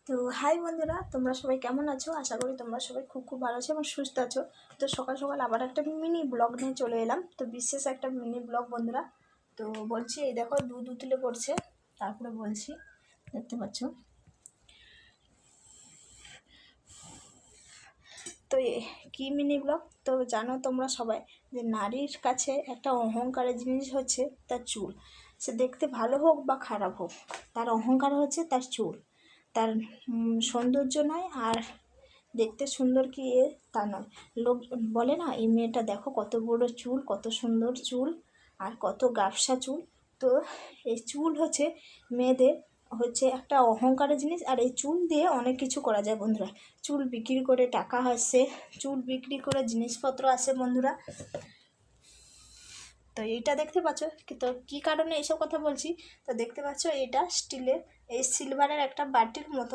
তো হাই বন্ধুরা, তোমরা সবাই কেমন আছো? আশা করি তোমরা সবাই খুব খুব ভালো আছো এবং সুস্থ আছো। তো সকাল সকাল আবার একটা মিনি ব্লগ নিয়ে চলে এলাম। তো বিশেষ একটা মিনি ব্লগ বন্ধুরা। তো বলছি, এই দেখো দুধ উতলে পড়ছে, তারপরে বলছি, দেখতে পাচ্ছ। তো কি মিনি ব্লগ? তো জানো তোমরা সবাই যে নারীর কাছে একটা অহংকারের জিনিস হচ্ছে তার চুল। সে দেখতে ভালো হোক বা খারাপ হোক, তার অহংকার হচ্ছে তার চুল। তার সৌন্দর্য নয়, আর দেখতে সুন্দর কি তা নয়। লোক বলে না, এই মেয়েটা দেখো কত বড় চুল, কত সুন্দর চুল, আর কত গাবসা চুল। তো এই চুল হচ্ছে মেয়েদের হচ্ছে একটা অহংকারের জিনিস। আর এই চুল দিয়ে অনেক কিছু করা যায় বন্ধুরা। চুল বিক্রি করে টাকা আসে, চুল বিক্রি করে জিনিসপত্র আসে বন্ধুরা। তো এইটা দেখতে পাচ্ছ, তো কী কারণে এইসব কথা বলছি? তো দেখতে পাচ্ছ, এটা স্টিলের, এই সিলভারের একটা বাটির মতো